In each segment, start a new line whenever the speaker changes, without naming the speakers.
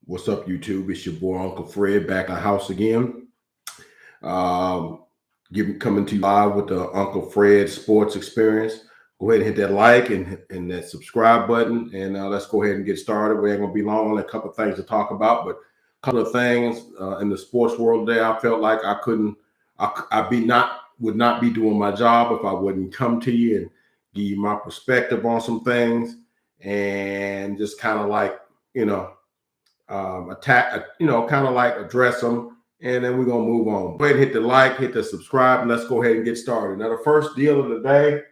What's up, YouTube? It's your boy Uncle Fred back in the house again. Coming to you live with the Uncle Fred Sports Experience. Go ahead and hit that like and that subscribe button, and let's go ahead and get started. We ain't gonna be long. Only a couple of things to talk about, but a couple of things in the sports world today. I felt like I would not be doing my job if I wouldn't come to you and give you my perspective on some things, and just kind of like kind of like address them, and then we're gonna move on. Go ahead and hit the like, hit the subscribe, and let's go ahead and get started. Now, the first deal of the day,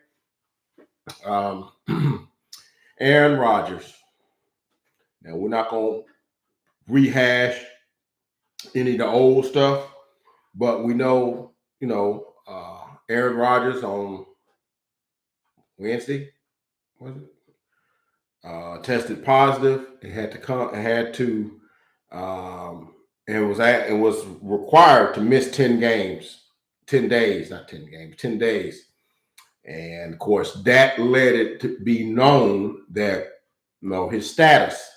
Aaron Rodgers. Now, we're not gonna rehash any of the old stuff, but we know, Aaron Rodgers on Wednesday, was it? Tested positive. It had to come. It had to, and was required to miss 10 games, 10 days, not 10 games, 10 days. And of course, that led it to be known that his status.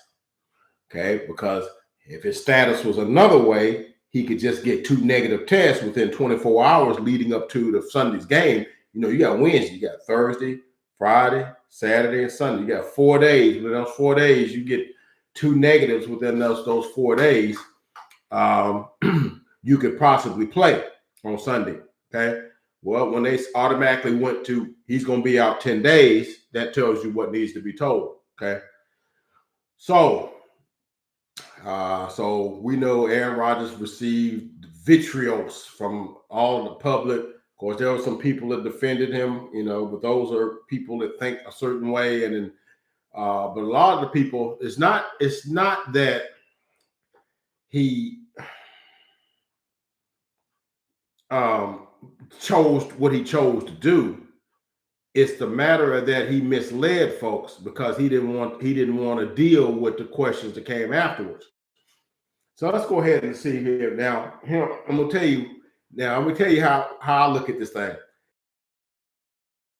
Okay, because if his status was another way, he could just get 2 negative tests within 24 hours leading up to the Sunday's game. You got Wednesday, you got Thursday, Friday, Saturday, and Sunday. You got 4 days. Within those 4 days, you get 2 negatives within those 4 days. You could possibly play on Sunday. Okay. Well, when they automatically went to he's going to be out 10 days, that tells you what needs to be told. Okay. So we know Aaron Rodgers received vitriol from all the public. Of course, there were some people that defended him, but those are people that think a certain way. And then, but a lot of the people, it's not that he chose what he chose to do. It's the matter that he misled folks because he didn't want to deal with the questions that came afterwards. So let's go ahead and see here. Now, I'm gonna tell you how I look at this thing.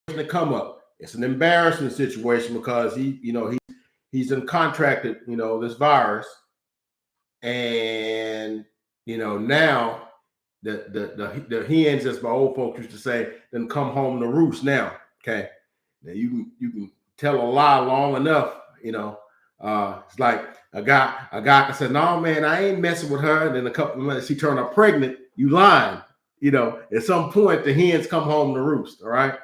To come up, it's an embarrassing situation because he's contracted this virus, and now the hens, as my old folks used to say, then come home to roost. Now, okay, now you can tell a lie long enough, it's like a guy can say, no man, I ain't messing with her, and then a couple of months she turned up pregnant. You lying. At some point the hens come home to roost. All right.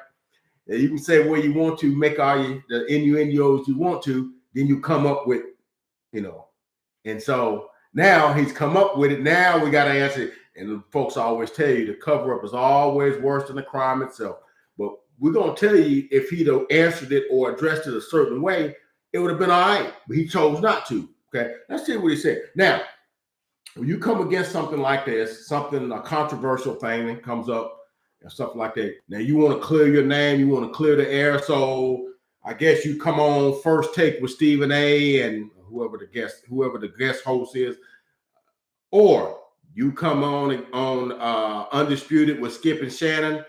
And you can say what you want to, make all the innuendos you want to, then you come up with, and so now he's come up with it. Now we got to answer it. And folks always tell you the cover up is always worse than the crime itself. But we're going to tell you, if he'd have answered it or addressed it a certain way, it would have been all right. But he chose not to. Okay. Let's see what he said. Now, when you come against something like this, a controversial thing that comes up and stuff like that, now you want to clear your name, you want to clear the air. So I guess you come on First Take with Stephen A. and whoever the guest host is, or you come on Undisputed with Skip and Shannon,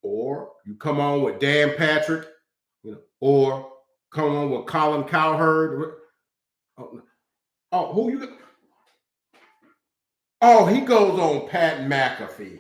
or you come on with Dan Patrick, or come on with Colin Cowherd. Who you? Oh, he goes on Pat McAfee.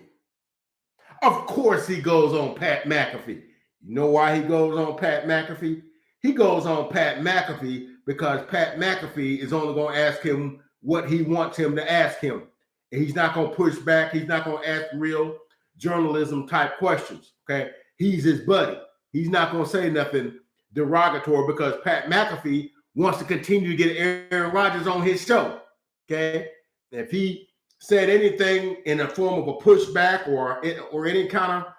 Of course he goes on Pat McAfee. You know why he goes on Pat McAfee? He goes on Pat McAfee because Pat McAfee is only going to ask him what he wants him to ask him. And he's not going to push back. He's not going to ask real journalism type questions. Okay. He's his buddy. He's not going to say nothing derogatory because Pat McAfee wants to continue to get Aaron Rodgers on his show. Okay. If he said anything in the form of a pushback or any kind of,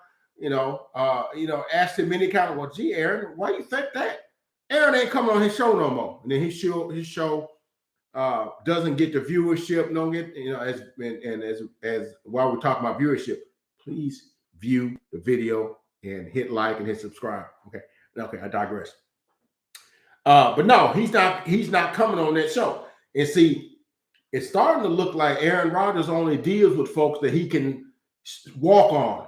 asked him any kind of, well, gee, Aaron, why you think that? Aaron ain't coming on his show no more. And then his show doesn't get the viewership, don't get, as while we're talking about viewership, please view the video and hit like and hit subscribe. Okay, I digress. But no, he's not coming on that show. And see, it's starting to look like Aaron Rodgers only deals with folks that he can walk on.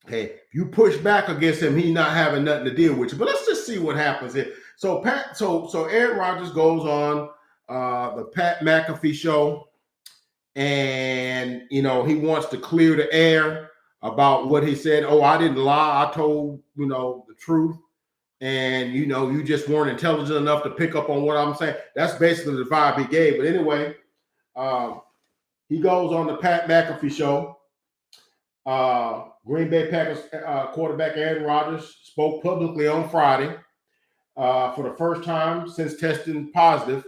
Hey, if you push back against him, he's not having nothing to deal with you. But let's just see what happens here. So Aaron Rodgers goes on the Pat McAfee show, and he wants to clear the air about what he said. Oh, I didn't lie. I told the truth, and you just weren't intelligent enough to pick up on what I'm saying. That's basically the vibe he gave. But anyway, he goes on the Pat McAfee show. Green Bay Packers quarterback Aaron Rodgers spoke publicly on Friday for the first time since testing positive,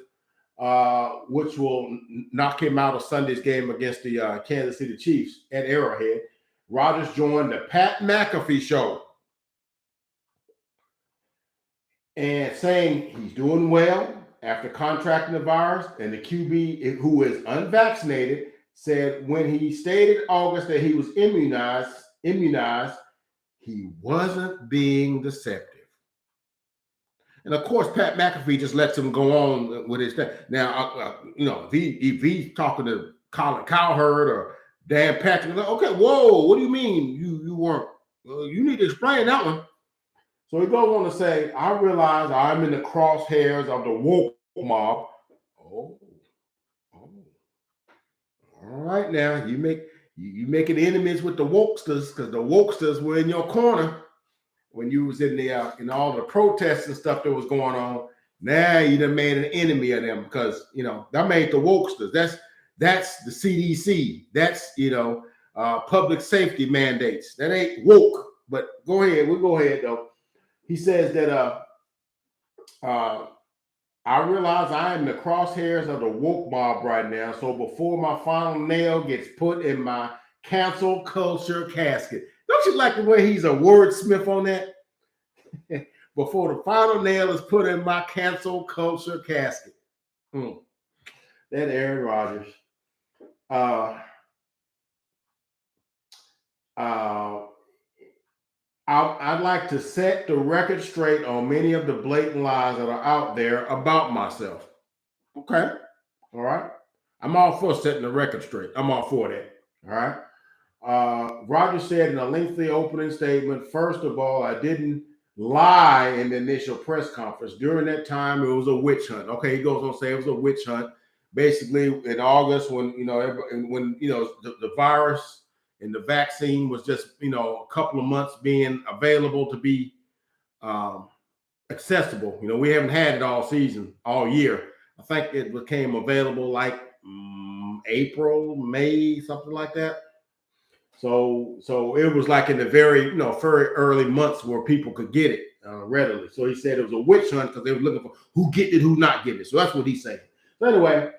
which will knock him out of Sunday's game against the Kansas City Chiefs at Arrowhead. Rodgers joined the Pat McAfee show and saying he's doing well after contracting the virus, and the QB, who is unvaccinated, said when he stated August that he was immunized, he wasn't being deceptive. And of course, Pat McAfee just lets him go on with his thing. Now, if he's talking to Colin Cowherd or Dan Patrick, like, okay, whoa, what do you mean you weren't? You need to explain that one. So he goes on to say, I realize I'm in the crosshairs of the woke mob. Oh. All right, now you making enemies with the wokesters, because the wokesters were in your corner when you was in the in all the protests and stuff that was going on. Now you done made an enemy of them because that made the wokesters. That's the CDC. That's public safety mandates. That ain't woke. But go ahead. We'll go ahead though. He says that I realize I am in the crosshairs of the woke mob right now. So before my final nail gets put in my cancel culture casket. Don't you like the way he's a wordsmith on that? Before the final nail is put in my cancel culture casket. That Aaron Rodgers. I'd like to set the record straight on many of the blatant lies that are out there about myself. Okay. All right. I'm all for setting the record straight. I'm all for that. All right. Rodgers said in a lengthy opening statement, first of all, I didn't lie in the initial press conference. During that time, it was a witch hunt. Okay. He goes on to say it was a witch hunt. Basically, in August, when the virus and the vaccine was just, a couple of months being available to be accessible. We haven't had it all season, all year. I think it became available like April, May, something like that. So it was like in the very early months where people could get it readily. So he said it was a witch hunt because they were looking for who get it, who not get it. So that's what he's saying. So anyway,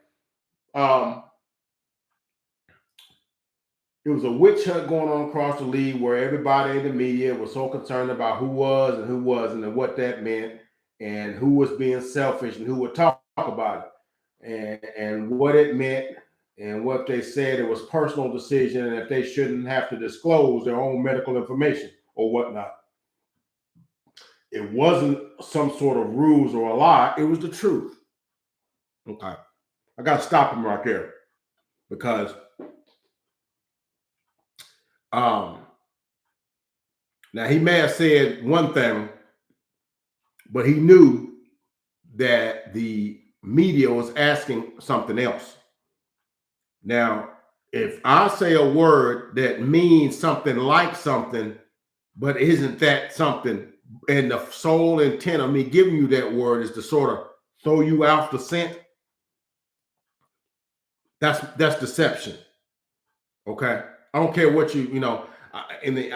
it was a witch hunt going on across the league where everybody in the media was so concerned about who was and who wasn't and what that meant and who was being selfish and who would talk about it and what it meant and what they said it was personal decision and if they shouldn't have to disclose their own medical information or whatnot. It wasn't some sort of ruse or a lie. It was the truth. Okay. I got to stop him right there because now he may have said one thing, but he knew that the media was asking something else. Now, if I say a word that means something like something, but isn't that something, and the sole intent of me giving you that word is to sort of throw you off the scent, that's deception. Okay, I don't care what in the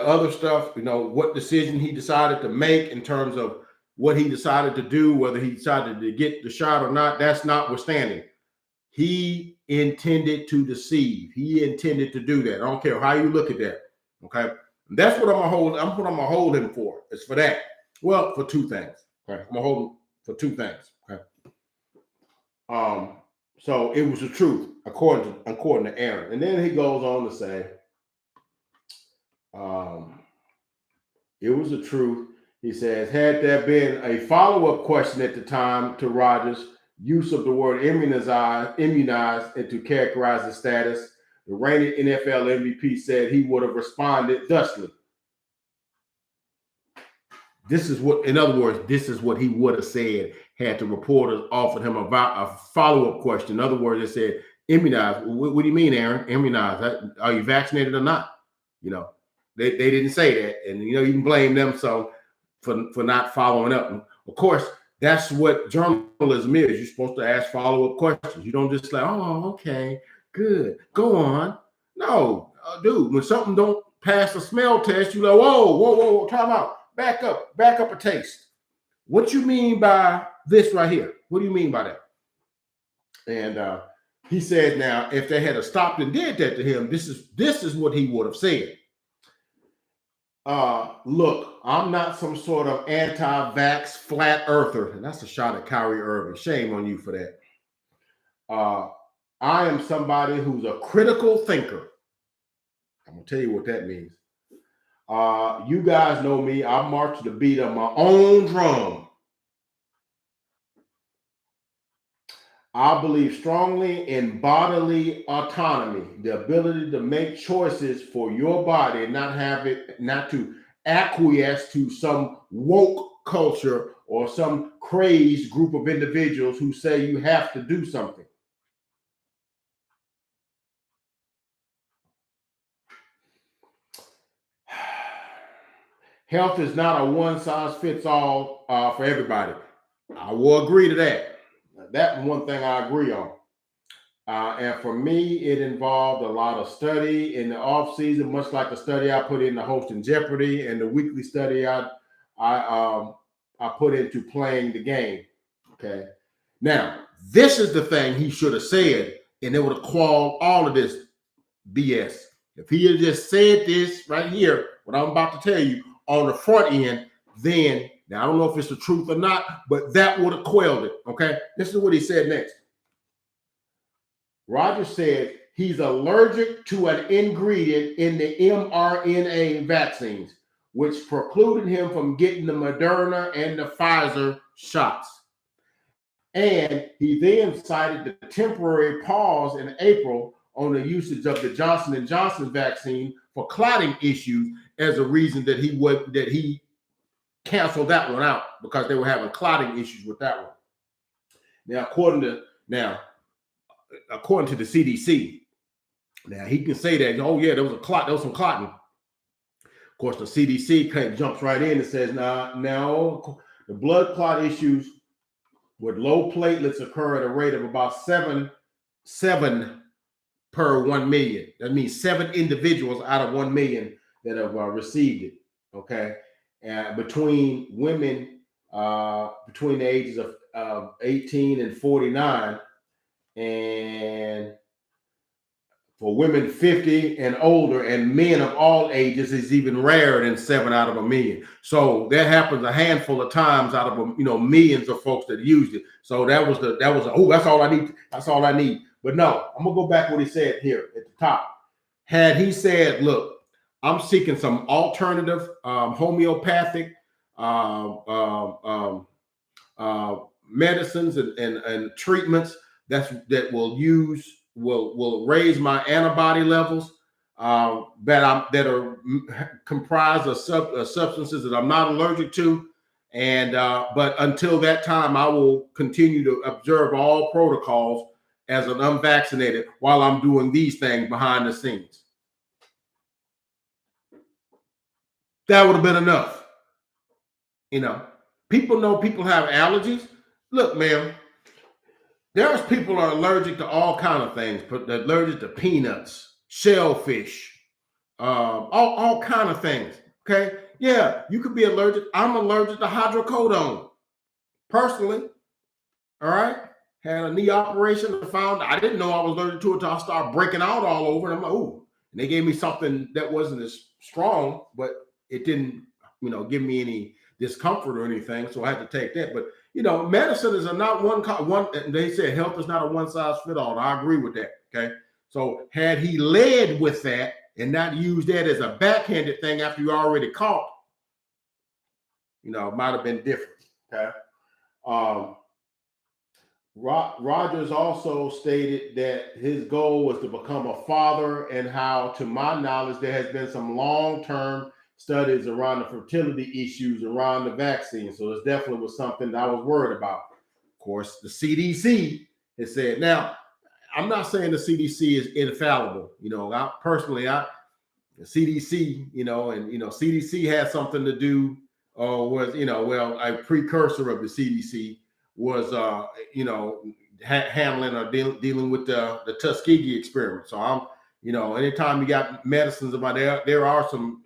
other stuff, what decision he decided to make in terms of what he decided to do, whether he decided to get the shot or not, that's notwithstanding. He intended to deceive. He intended to do that. I don't care how you look at that. Okay, and that's what I'm gonna hold him for. It's for that. Well, for two things. Okay, I'm gonna hold him for two things. Okay. So it was the truth, according to Aaron. And then he goes on to say, it was the truth. He says, had there been a follow-up question at the time to Rodgers' use of the word immunized and to characterize his status, the reigning NFL MVP, said he would have responded thusly. This is what, in other words, this is what he would have said had the reporters offered him a follow-up question. In other words, they said, immunized. What do you mean, Aaron? Immunized? Are you vaccinated or not? You know, they didn't say that. And, you know, you can blame them so for not following up. And of course, that's what journalism is. You're supposed to ask follow-up questions. You don't just like, oh, okay, good, go on. No, dude, when something don't pass a smell test, you like, whoa, time out. Back up a taste. What you mean by this right here? What do you mean by that? And he said, now, if they had stopped and did that to him, this is what he would have said. Look, I'm not some sort of anti-vax flat earther. And that's a shot at Kyrie Irving. Shame on you for that. I am somebody who's a critical thinker. I'm going to tell you what that means. You guys know me. I march to the beat of my own drum. I believe strongly in bodily autonomy, the ability to make choices for your body and not to acquiesce to some woke culture or some crazed group of individuals who say you have to do something. Health is not a one-size-fits-all for everybody. I will agree to that. That's one thing I agree on. And for me, it involved a lot of study in the off season, much like the study I put into hosting Jeopardy and the weekly study I put into playing the game. Okay. Now, this is the thing he should have said, and it would have quelled all of this BS. If he had just said this right here, what I'm about to tell you on the front end, then now I don't know if it's the truth or not, but that would have quelled it. Okay. This is what he said next. Rodgers said he's allergic to an ingredient in the mRNA vaccines, which precluded him from getting the Moderna and the Pfizer shots. And he then cited the temporary pause in April on the usage of the Johnson & Johnson vaccine for clotting issues as a reason that he canceled that one out because they were having clotting issues with that one. Now, according to the CDC, now he can say that, oh yeah, there was some clotting. Of course, the CDC kind of jumps right in and says, no, the blood clot issues with low platelets occur at a rate of about seven per 1 million. That means 7 individuals out of 1 million that have received it. Okay, and between women between the ages of 18 and 49. And for women 50 and older and men of all ages is even rarer than 7 out of 1 million. So that happens a handful of times out of millions of folks that used it. So that's all I need. That's all I need. But no, I'm gonna go back to what he said here at the top. Had he said, look, I'm seeking some alternative homeopathic medicines and treatments that will raise my antibody levels that are comprised of substances that I'm not allergic to, and but until that time, I will continue to observe all protocols as an unvaccinated while I'm doing these things behind the scenes. That would have been enough. People know people have allergies. Look, man. There's people who are allergic to all kinds of things, but they're allergic to peanuts, shellfish, all kinds of things. Okay, yeah, you could be allergic. I'm allergic to hydrocodone, personally. All right, had a knee operation. I didn't know I was allergic to it until I started breaking out all over. And I'm like, ooh, and they gave me something that wasn't as strong, but it didn't, give me any discomfort or anything. So I had to take that, but. Medicine is not one. They say health is not a one-size-fits-all. I agree with that. Okay. So had he led with that and not used that as a backhanded thing after you already caught, it might have been different. Okay. Rodgers also stated that his goal was to become a father, and how, to my knowledge, there has been some long-term studies around the fertility issues around the vaccine. So it definitely was something that I was worried about. Of course, the CDC has said. Now, I'm not saying the CDC is infallible. You know, the CDC, CDC had something to do, was, a precursor of the CDC was, handling or dealing with the Tuskegee experiment. So anytime you got medicines about there are some,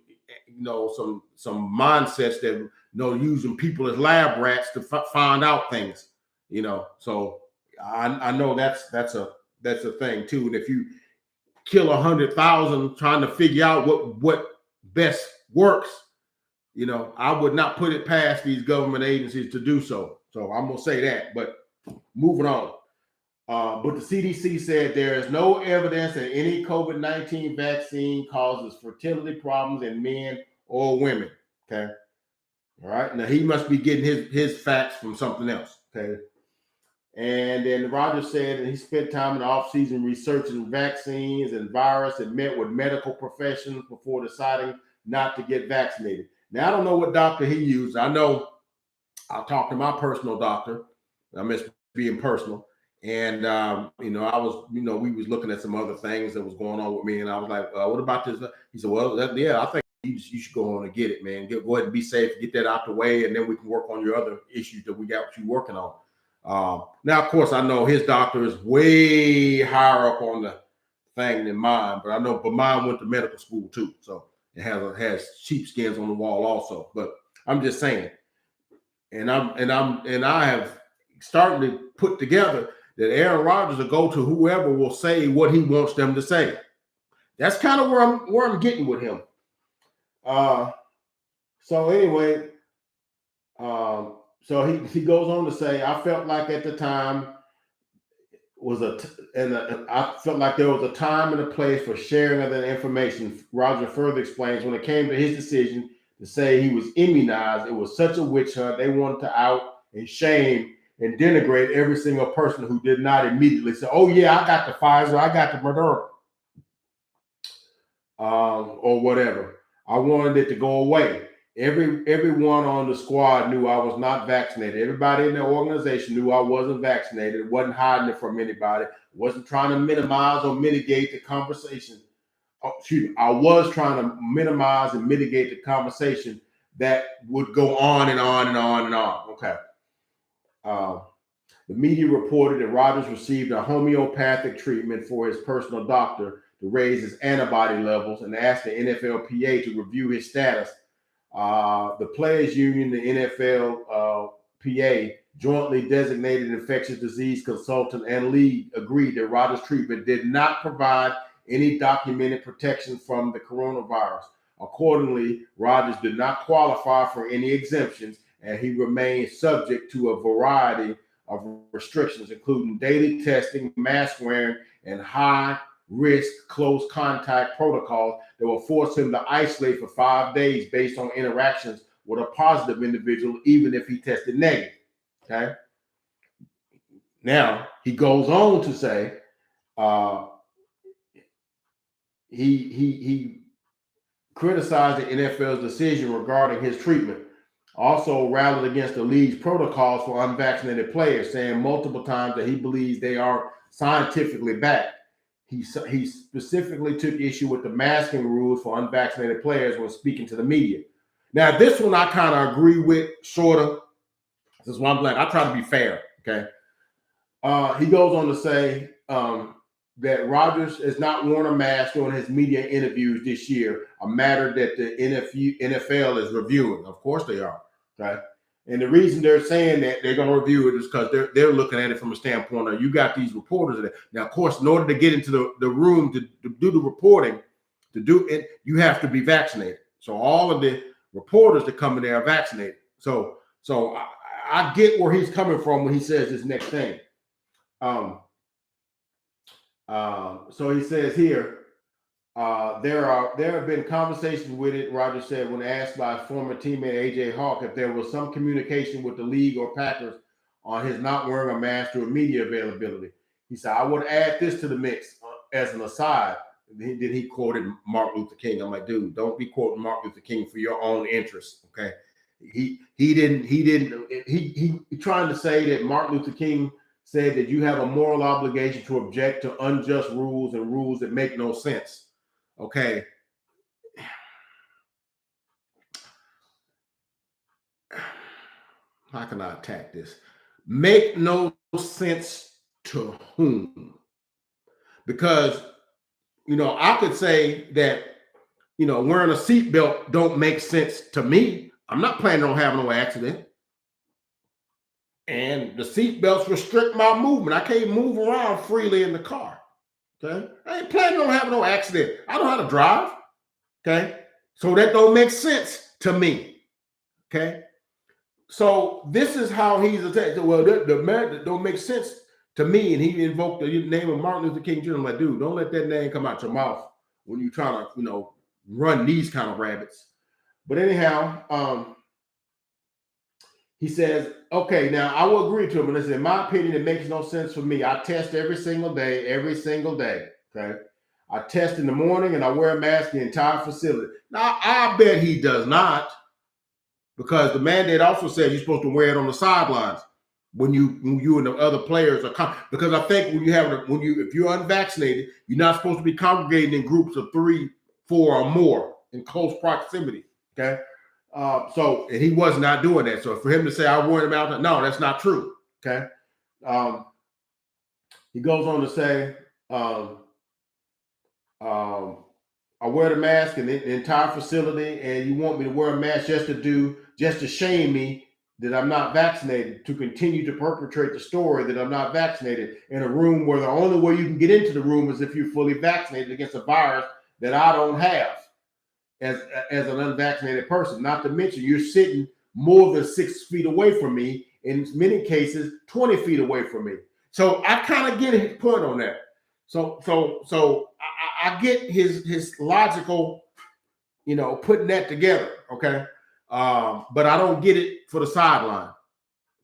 some mindsets that, using people as lab rats to find out things, So I know that's a thing too. And if you kill 100,000 trying to figure out what best works, I would not put it past these government agencies to do so. So I'm gonna say that. But moving on. But the CDC said there is no evidence that any COVID-19 vaccine causes fertility problems in men or women. Okay. All right. Now he must be getting his facts from something else. Okay. And then Rodgers said that he spent time in the offseason researching vaccines and virus and met with medical professionals before deciding not to get vaccinated. Now, I don't know what doctor he used. I know I talked to my personal doctor. I miss being personal. And, I was, we was looking at some other things that was going on with me. And I was like, what about this? He said, well, I think you should go on and get it, man. Go ahead and be safe, get that out the way, and then we can work on your other issues that we got you working on. Now, of course, I know his doctor is way higher up on the thing than mine, but mine went to medical school too, so it has sheepskins on the wall also. But I'm just saying, and I have started to put together that Aaron Rodgers will go to whoever will say what he wants them to say. That's kind of where I'm getting with him. So anyway. So he goes on to say, I felt like at the time I felt like there was a time and a place for sharing of that information. Roger further explains, when it came to his decision to say he was immunized, it was such a witch hunt. They wanted to out and shame and denigrate every single person who did not immediately say, oh yeah, I got the Pfizer, I got the Moderna, or whatever. I wanted it to go away. Everyone on the squad knew I was not vaccinated. Everybody in the organization knew I wasn't vaccinated. It wasn't hiding it from anybody. Wasn't trying to minimize or mitigate the conversation. I was trying to minimize and mitigate the conversation that would go on and on and on and on. Okay. The media reported that Rodgers received a homeopathic treatment for his personal doctor to raise his antibody levels, and asked the NFLPA to review his status. The Players Union, the NFLPA, jointly designated infectious disease consultant and league, agreed that Rodgers' treatment did not provide any documented protection from the coronavirus. Accordingly, Rodgers did not qualify for any exemptions, and he remained subject to a variety of restrictions, including daily testing, mask wearing, and high-risk close contact protocols that will force him to isolate for 5 days based on interactions with a positive individual, even if he tested negative. Okay. Now he goes on to say he criticized the NFL's decision regarding his treatment. Also rallied against the league's protocols for unvaccinated players, saying multiple times that he believes they are scientifically backed. He specifically took issue with the masking rules for unvaccinated players when speaking to the media. Now, this one I kind of agree with, sort of. This is why I'm like, I try to be fair, okay? He goes on to say that Rodgers has not worn a mask during his media interviews this year, a matter that the NFL is reviewing. Of course they are, okay? And the reason they're saying that they're going to review it is because they're looking at it from a standpoint of, you got these reporters there. Now, of course, in order to get into the room to do the reporting, to do it, you have to be vaccinated. So all of the reporters that come in there are vaccinated. So I get where he's coming from when he says this next thing. So he says here, there have been conversations with it, Rodgers said, when asked by former teammate AJ Hawk if there was some communication with the league or Packers on his not wearing a mask during media availability. He said, I would add this to the mix as an aside. Then he quoted Martin Luther King. I'm like, dude, don't be quoting Martin Luther King for your own interest. Okay. He trying to say that Martin Luther King said that you have a moral obligation to object to unjust rules and rules that make no sense. Okay. How can I attack this? Make no sense to whom? Because, I could say that, wearing a seatbelt don't make sense to me. I'm not planning on having no accident. And the seatbelts restrict my movement. I can't move around freely in the car. Okay. I ain't planning on having no accident. I know how to drive. Okay. So that don't make sense to me. Okay. So this is how he's attacked. Well, the man that don't make sense to me, and he invoked the name of Martin Luther King Jr. I'm like, dude, don't let that name come out your mouth when you're trying to, run these kind of rabbits. But anyhow, he says, okay, now I will agree to him. And listen, in my opinion, it makes no sense for me. I test every single day. Okay. I test in the morning and I wear a mask the entire facility. Now, I bet he does not, because the mandate also said you're supposed to wear it on the sidelines when you and the other players are because I think if you're unvaccinated, you're not supposed to be congregating in groups of 3, 4 or more in close proximity. Okay. So and he was not doing that. So for him to say I wore him out, no, that's not true. Okay. He goes on to say, I wear the mask in the entire facility, and you want me to wear a mask just to shame me that I'm not vaccinated, to continue to perpetrate the story that I'm not vaccinated in a room where the only way you can get into the room is if you're fully vaccinated against a virus that I don't have as an unvaccinated person. Not to mention you're sitting more than 6 feet away from me, in many cases 20 feet away from me. So I kind of get his point on that. So I get his logical, putting that together. Okay. But I don't get it for the sideline.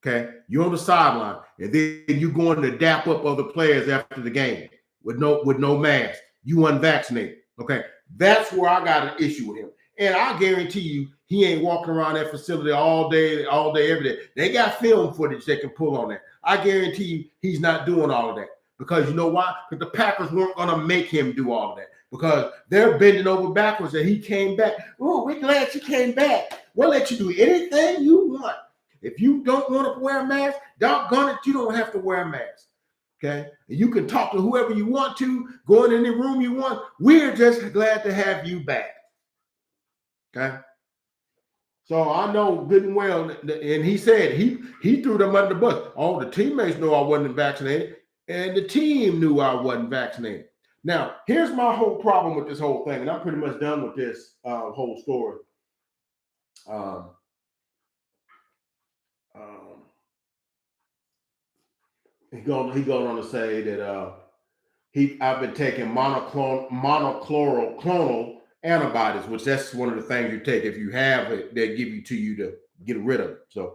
Okay. You're on the sideline and then you going to dap up other players after the game with no mask. You unvaccinated. Okay. That's where I got an issue with him. And I guarantee you, he ain't walking around that facility all day, every day. They got film footage they can pull on that. I guarantee you he's not doing all of that. Because you know why? Because the Packers weren't going to make him do all of that. Because they're bending over backwards and he came back. Oh, we're glad you came back. We'll let you do anything you want. If you don't want to wear a mask, doggone it, you don't have to wear a mask. Okay? And you can talk to whoever you want to, go in any room you want. We're just glad to have you back. Okay? So I know good and well, and he said he threw them under the bus. All the teammates know I wasn't vaccinated. And the team knew I wasn't vaccinated. Now, here's my whole problem with this whole thing, and I'm pretty much done with this whole story. He goes on to say that I've been taking monoclonal antibodies, which that's one of the things you take. If you have it, they give you to get rid of it. So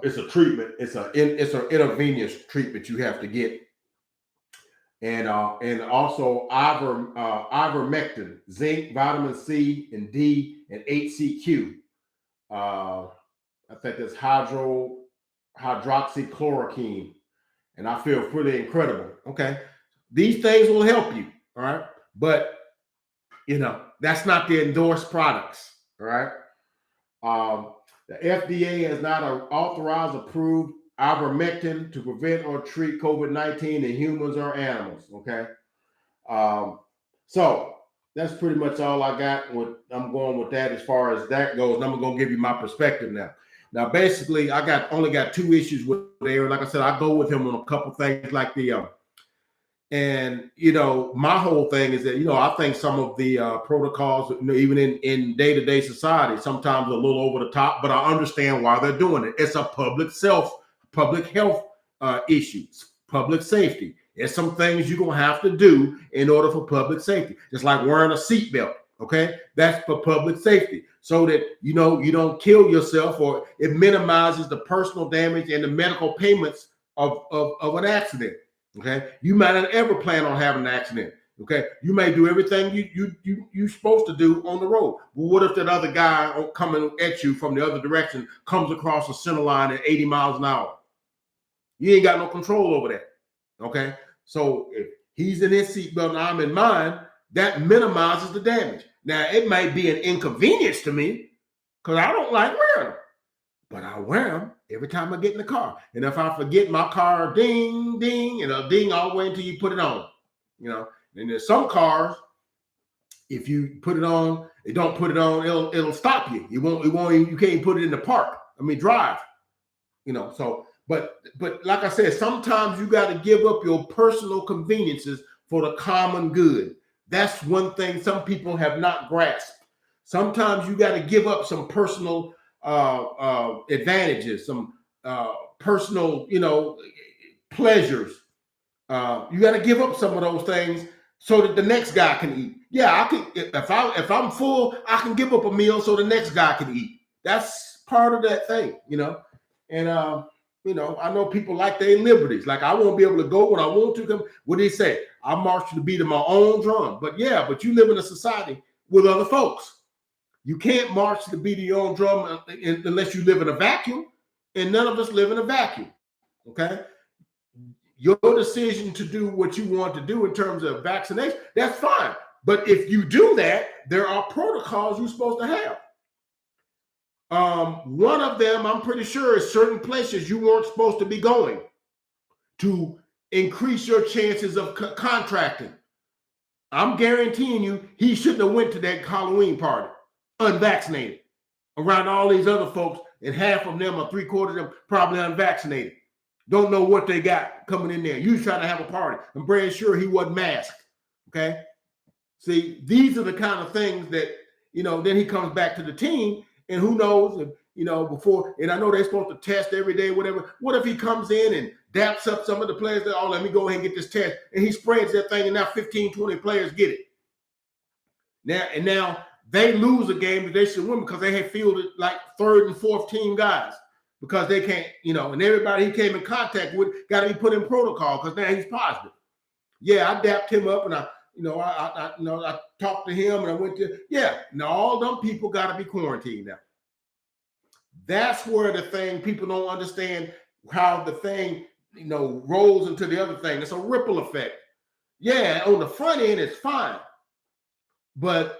it's a treatment. It's an intravenous treatment you have to get, and also ivermectin, zinc, vitamin C and D, and HCQ. I think that's hydroxychloroquine, and I feel pretty incredible. Okay, these things will help you. All right, but that's not the endorsed products. All right. The FDA has not authorized approved ivermectin to prevent or treat COVID-19 in humans or animals. Okay. So that's pretty much all I got. I'm going with that as far as that goes. And I'm going to give you my perspective now. Now, basically, I only got 2 issues with Aaron. Like I said, I go with him on a couple things like and my whole thing is that I think some of the protocols, even in day-to-day society, sometimes a little over the top. But I understand why they're doing it. It's a public health issue, public safety. There's some things you're gonna have to do in order for public safety, just like wearing a seatbelt. Okay, that's for public safety. so that you don't kill yourself, or it minimizes the personal damage and the medical payments of an accident. Okay, you might not ever plan on having an accident. Okay, you may do everything you're supposed to do on the road. But what if that other guy coming at you from the other direction comes across the center line at 80 miles an hour? You ain't got no control over that. Okay, so if he's in his seatbelt and I'm in mine, that minimizes the damage. Now, it might be an inconvenience to me because I don't like wearing them, but I wear them every time I get in the car. And if I forget, my car ding, ding, and it'll ding all the way until you put it on. And there's some cars, if you put it on, it don't put it on, it'll stop you. You can't put it in the park. Drive. So but like I said, sometimes you got to give up your personal conveniences for the common good. That's one thing some people have not grasped. Sometimes you got to give up some personal advantages, some personal, pleasures. You got to give up some of those things so that the next guy can eat. Yeah, I can. If I'm full, I can give up a meal so the next guy can eat. That's part of that thing, And I know people like their liberties. Like, I won't be able to go when I want to. What do they say? I march to the beat of my own drum. But you live in a society with other folks. You can't march to the beat of your own drum unless you live in a vacuum, and none of us live in a vacuum. Okay? Your decision to do what you want to do in terms of vaccination, that's fine. But if you do that, there are protocols you're supposed to have. One of them, I'm pretty sure, is certain places you weren't supposed to be going to increase your chances of contracting. I'm guaranteeing you, he shouldn't have went to that Halloween party unvaccinated around all these other folks, and half of them or 3/4 of them probably unvaccinated. Don't know what they got coming in there. You trying to have a party. I'm pretty sure he wasn't masked. Okay. See, these are the kind of things that, then he comes back to the team, and who knows if, before, and I know they're supposed to test every day, whatever. What if he comes in and daps up some of the players that, let me go ahead and get this test, and he spreads that thing, and now 15, 20 players get it. Now they lose a game that they should win because they had fielded like third and fourth team guys because they can't, and everybody he came in contact with got to be put in protocol because now he's positive. Yeah, I dapped him up, and I talked to him, and I went to, now all them people got to be quarantined now. That's where the thing, people don't understand how the thing, rolls into the other thing. It's a ripple effect. Yeah, on the front end, it's fine. But,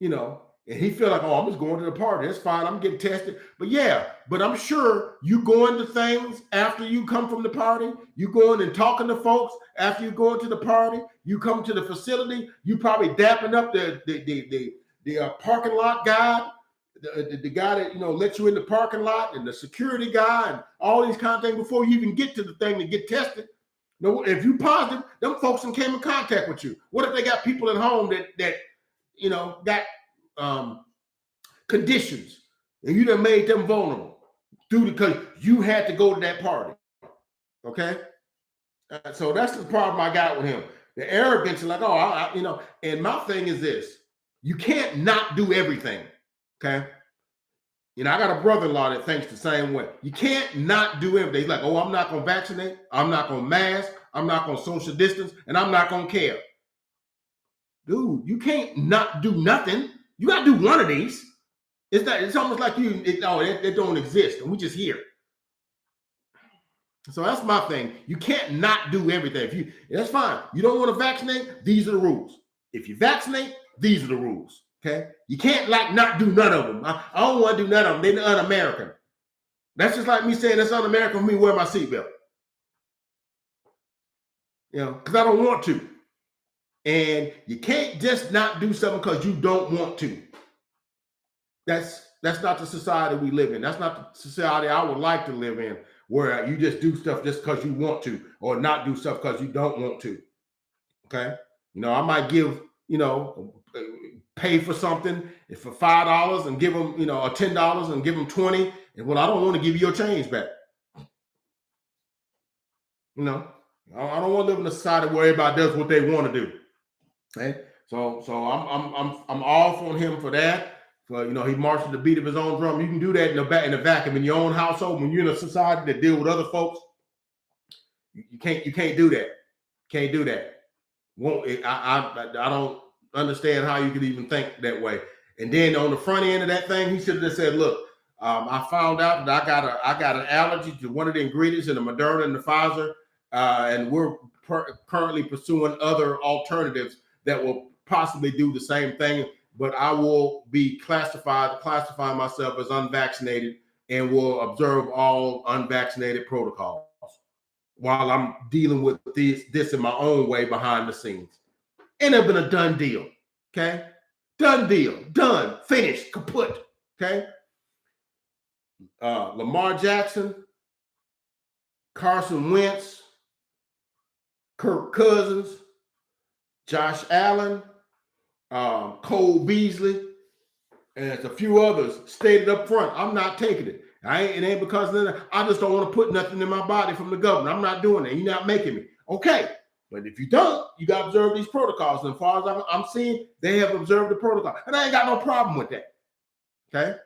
and he feel like, I'm just going to the party. It's fine. I'm getting tested. But I'm sure you going to things after you come from the party. You going and talking to folks after you going to the party. You come to the facility. You probably dapping up the parking lot guy, the guy that, lets you in the parking lot, and the security guy, and all these kind of things before you even get to the thing to get tested. No, if you positive, them folks came in contact with you. What if they got people at home that got conditions, and you done made them vulnerable because you had to go to that party. Okay, so that's the problem I got with him. The arrogance is like, and my thing is this: you can't not do everything. Okay, I got a brother-in-law that thinks the same way. You can't not do everything. He's like, I'm not gonna vaccinate, I'm not gonna mask, I'm not gonna social distance, and I'm not gonna care. Dude, you can't not do nothing. You got to do one of these. It's almost like they don't exist, and we just here. So that's my thing. You can't not do everything. That's fine. You don't want to vaccinate, these are the rules. If you vaccinate, these are the rules. Okay? You can't not do none of them. I don't want to do none of them. They're un-American. That's just like me saying it's un-American for me to wear my seatbelt. Because I don't want to. And you can't just not do something because you don't want to. That's not the society we live in. That's not the society I would like to live in, where you just do stuff just because you want to, or not do stuff because you don't want to. Okay? I might give, pay for something for $5 and give them, or $10 and give them 20. And I don't want to give you your change back. I don't want to live in a society where everybody does what they want to do. Okay, so I'm off on him for that. For he marched to the beat of his own drum. You can do that in the vacuum in your own household. When you're in a society that deal with other folks, you can't do that. Can't do that. I don't understand how you could even think that way. And then on the front end of that thing, he should have just said, "Look, I found out that I got an allergy to one of the ingredients in the Moderna and the Pfizer, and we're currently pursuing other alternatives that will possibly do the same thing. But I will be classifying myself as unvaccinated, and will observe all unvaccinated protocols while I'm dealing with this in my own way behind the scenes." And it's been a done deal. Okay, done deal, done, finished, kaput. Okay. Lamar Jackson, Carson Wentz, Kirk Cousins, Josh Allen, Cole Beasley, and a few others stated up front, I'm not taking it. It ain't because I just don't want to put nothing in my body from the government. I'm not doing that. You're not making me. Okay. But if you don't, you got to observe these protocols. And as far as I'm seeing, they have observed the protocol. And I ain't got no problem with that. Okay?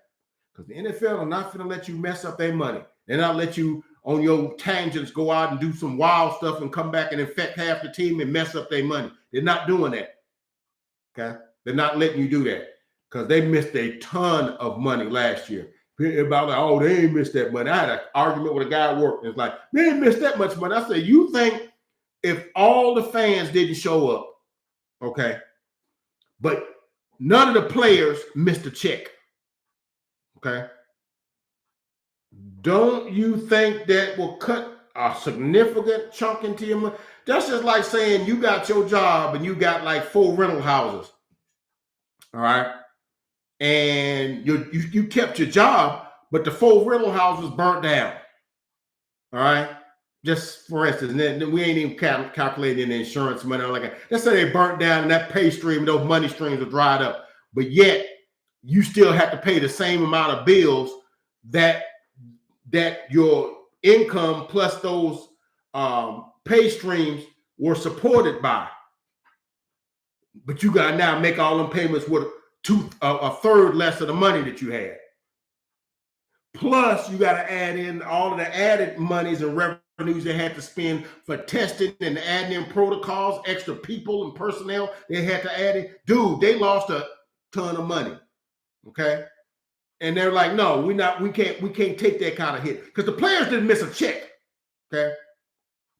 Because the NFL are not going to let you mess up their money. They're not let you on your tangents go out and do some wild stuff and come back and infect half the team and mess up their money. They're not doing that. Okay? They're not letting you do that because they missed a ton of money last year. About like, oh, they ain't missed that money. I had an argument with a guy at work. It's like, they ain't missed that much money. I said, you think if all the fans didn't show up, okay, but none of the players missed a check, okay, don't you think that will cut a significant chunk into your money? That's just like saying you got your job and you got like 4 rental houses, all right, and you kept your job, but the 4 rental houses burnt down, all right. Just for instance, we ain't even calculating the insurance money like that. Let's say they burnt down and that pay stream, those money streams are dried up, but yet you still have to pay the same amount of bills that your income plus those pay streams were supported by. But you got to now make all them payments with a third less of the money that you had. Plus, you got to add in all of the added monies and revenues they had to spend for testing and adding in protocols, extra people and personnel they had to add in. Dude, they lost a ton of money. Okay. And they're like, no, we can't take that kind of hit. Because the players didn't miss a check. Okay.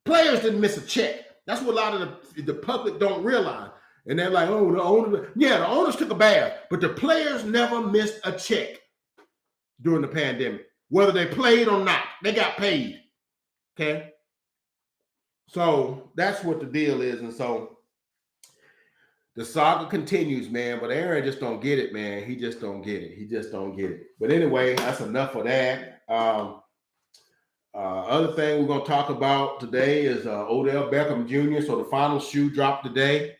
Players didn't miss a check. That's what a lot of the public don't realize. And they're like, oh, the owners took a bath, but the players never missed a check during the pandemic, whether they played or not. They got paid. Okay. So that's what the deal is. And so the saga continues, man. But Aaron just don't get it, man. He just don't get it. He just don't get it. But anyway, that's enough of that. Other thing we're going to talk about today is Odell Beckham Jr. So the final shoe dropped today.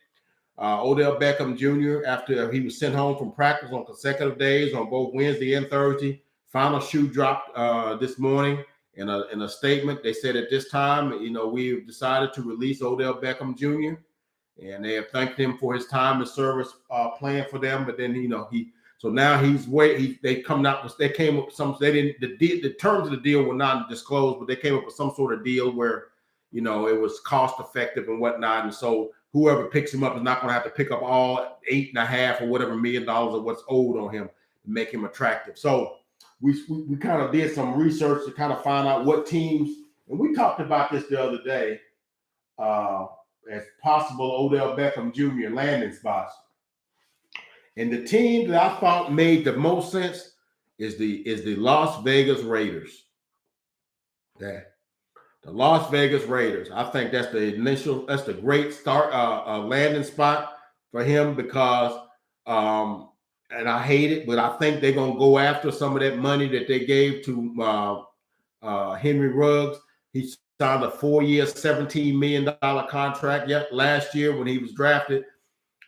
Odell Beckham Jr., after he was sent home from practice on consecutive days on both Wednesday and Thursday, final shoe dropped this morning. In a statement, they said at this time, we've decided to release Odell Beckham Jr. and they have thanked him for his time and service playing for them. But then, so now they came up with some. They didn't. The terms of the deal were not disclosed, but they came up with some sort of deal where, it was cost effective and whatnot. And so whoever picks him up is not going to have to pick up all $8.5 or whatever $1 million of what's owed on him to make him attractive. So we kind of did some research to kind of find out what teams, and we talked about this the other day, as possible Odell Beckham Jr. landing spots. And the team that I thought made the most sense is the Las Vegas Raiders. Yeah. The Las Vegas Raiders. I think that's the great start landing spot for him because and I hate it, but I think they're gonna go after some of that money that they gave to Henry Ruggs. He signed a 4-year, $17 million contract last year when he was drafted.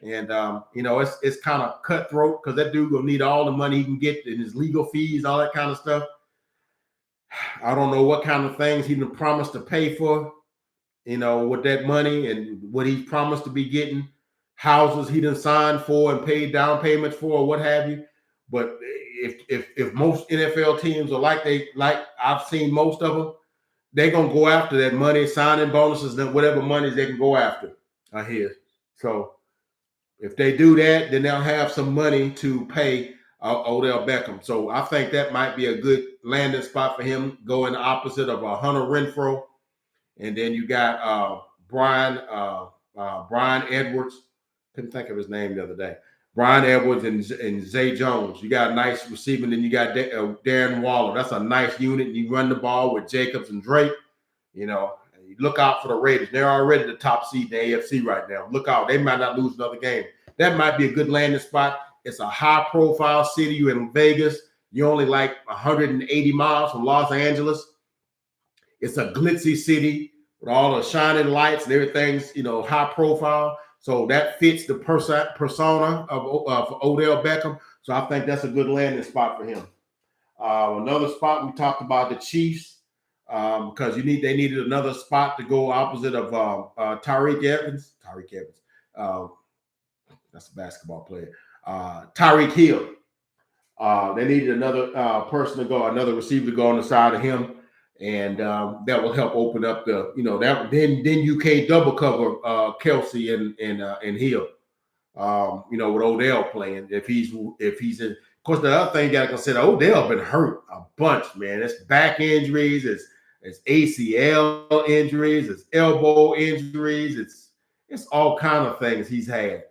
And it's kind of cutthroat because that dude will need all the money he can get in his legal fees, all that kind of stuff. I don't know what kind of things he promised to pay for, with that money and what he promised to be getting, houses he done signed for and paid down payments for or what have you. But if most NFL teams are like I've seen most of them, they're gonna go after that money, signing bonuses, and whatever monies they can go after. I hear. So if they do that, then they'll have some money to pay Odell Beckham. So I think that might be a good landing spot for him, going the opposite of Hunter Renfro. And then you got Brian Edwards. Couldn't think of his name the other day. Brian Edwards and Zay Jones. You got a nice receiving. Then you got Darren Waller. That's a nice unit. You run the ball with Jacobs and Drake. You know, you look out for the Raiders. They're already the top seed in the AFC right now. Look out. They might not lose another game. That might be a good landing spot. It's a high-profile city. You're in Vegas. You're only like 180 miles from Los Angeles. It's a glitzy city with all the shining lights and everything's, high profile. So that fits the persona of Odell Beckham. So I think that's a good landing spot for him. Another spot we talked about the Chiefs because they needed another spot to go opposite of Tyreek Evans. That's a basketball player. Tyreek Hill. They needed another person to go, another receiver to go on the side of him. And that will help open up the, then you can't double cover Kelsey and Hill, with Odell playing. If he's in, of course, the other thing you got to consider, Odell been hurt a bunch, man. It's back injuries, it's ACL injuries, it's elbow injuries, it's all kind of things he's had,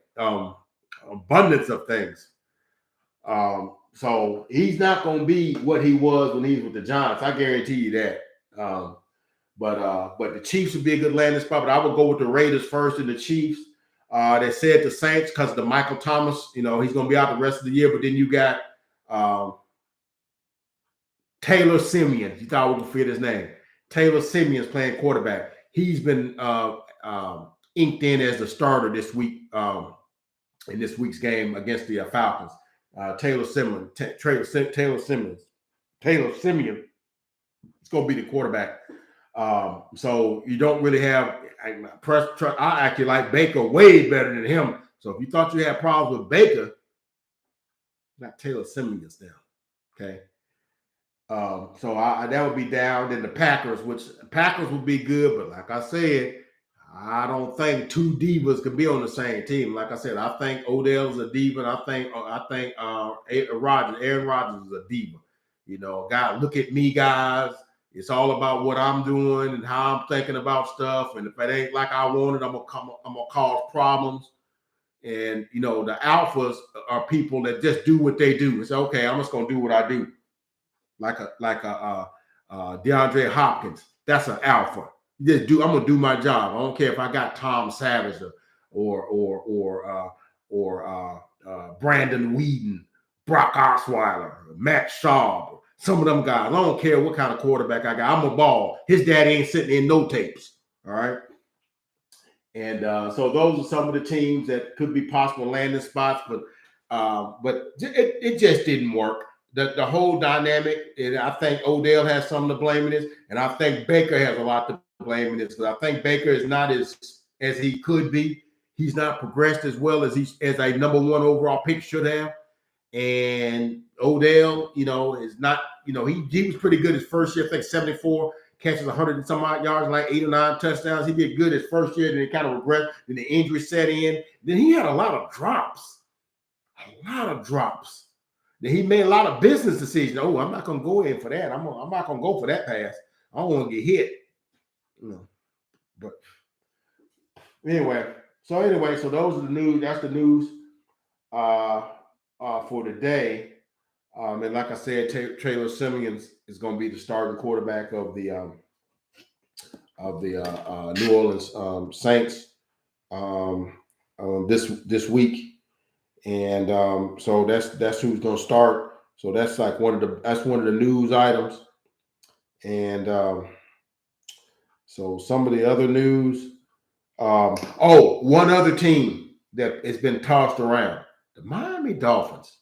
abundance of things. So he's not going to be what he was when he was with the Giants. I guarantee you that. But the Chiefs would be a good landing spot. But I would go with the Raiders first and the Chiefs. They said the Saints because of the Michael Thomas. He's going to be out the rest of the year. But then you got Taylor Simeon. You thought we could fit his name. Taylor Simeon's playing quarterback. He's been inked in as the starter this week in this week's game against the Falcons. Taylor Simeon. It's going to be the quarterback. So you don't really have I actually like Baker way better than him. So if you thought you had problems with Baker, not Taylor Simeon's down. Okay. So that would be down. Then the Packers would be good, but like I said, I don't think two divas can be on the same team. Like I said, I think Odell's a diva, and I think Aaron Rodgers is a diva. God, look at me, guys. It's all about what I'm doing and how I'm thinking about stuff. And if it ain't like I wanted, I'm gonna cause problems. And the alphas are people that just do what they do. It's okay. I'm just gonna do what I do. Like a DeAndre Hopkins. That's an alpha. I'm gonna do my job. I don't care if I got Tom Savage or Brandon Whedon, Brock Osweiler, Matt Schaub, some of them guys. I don't care what kind of quarterback I got. I'm a ball. His daddy ain't sitting in no tapes. All right. And so those are some of the teams that could be possible landing spots, but it just didn't work. The whole dynamic, and I think Odell has something to blame in this, and I think Baker has a lot to blame in this, because I think Baker is not as he could be. He's not progressed as well as a number one overall pick should have. And Odell, is not, he was pretty good his first year. I think 74 catches, 100 and some odd yards, like 8 or 9 touchdowns. He did good his first year, then he kind of regressed. Then the injury set in. Then he had a lot of drops. Then he made a lot of business decisions. Oh, I'm not going to go in for that. I'm not going to go for that pass. I don't want to get hit. But anyway, so those are the news. That's the news for today. And like I said, Taylor Simeon is going to be the starting quarterback of the New Orleans Saints this week. And so that's who's going to start. So that's like one of the news items. And so some of the other news. One other team that has been tossed around, the Miami Dolphins,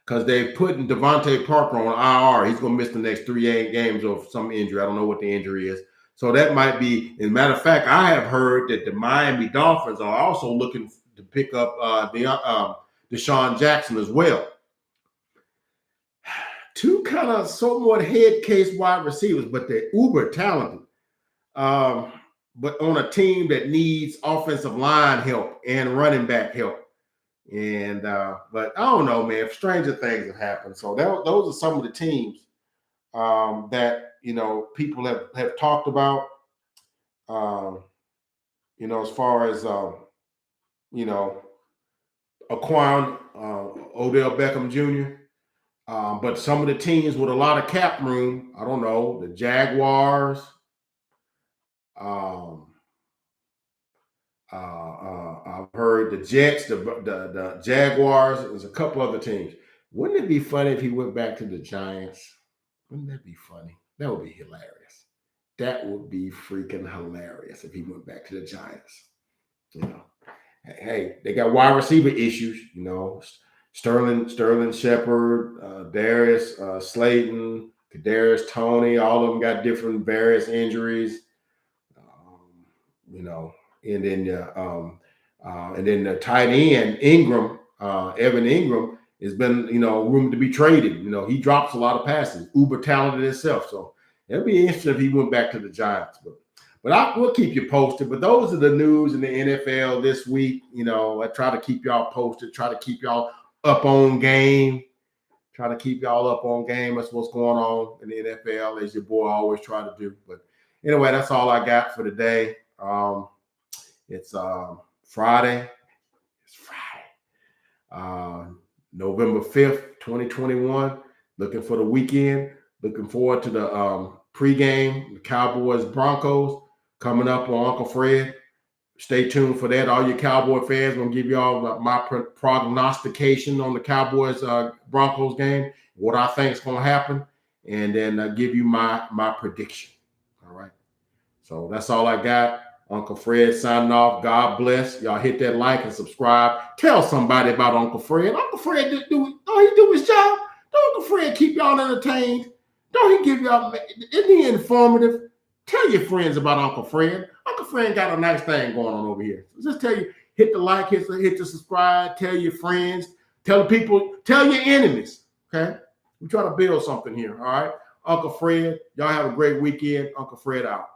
because they're putting Devontae Parker on IR. He's going to miss the next 3 games of some injury. I don't know what the injury is. So that might be. As a matter of fact, I have heard that the Miami Dolphins are also looking to pick up Deshaun Jackson as well. two kind of somewhat head case wide receivers, but they're uber talented. But on a team that needs offensive line help and running back help. And but I don't know, man. Stranger things have happened. So those are some of the teams that people have talked about. As far as acquiring Odell Beckham Jr. But some of the teams with a lot of cap room, I don't know, the Jaguars. I've heard the Jets, the Jaguars. There's a couple other teams. Wouldn't it be funny if he went back to the Giants? Wouldn't that be funny? That would be hilarious. That would be freaking hilarious if he went back to the Giants. Hey, they got wide receiver issues. Sterling Shepard, Darius Slayton, Kadarius Toney. All of them got different various injuries. And then the tight end Ingram, Evan Ingram, has been rumored to be traded. He drops a lot of passes, uber talented himself. So it'd be interesting if he went back to the Giants. But we'll keep you posted. But those are the news in the NFL this week. I try to keep y'all posted, try to keep y'all up on game. Try to keep y'all up on game. That's what's going on in the NFL, as your boy always try to do. But anyway, that's all I got for today. It's Friday. It's Friday. November 5th, 2021. Looking for the weekend. Looking forward to the pregame, the Cowboys Broncos coming up on Uncle Fred. Stay tuned for that. All your Cowboy fans, I'm going to give you all my prognostication on the Cowboys Broncos game, what I think is going to happen, and then give you my prediction. All right. So that's all I got. Uncle Fred signing off. God bless. Y'all hit that like and subscribe. Tell somebody about Uncle Fred. Uncle Fred don't he do his job? Don't Uncle Fred keep y'all entertained? Don't he give y'all, isn't he informative? Tell your friends about Uncle Fred. Uncle Fred got a nice thing going on over here. So just tell you, hit the like, hit the subscribe, tell your friends, tell the people, tell your enemies. Okay? We try to build something here. All right. Uncle Fred, y'all have a great weekend. Uncle Fred out.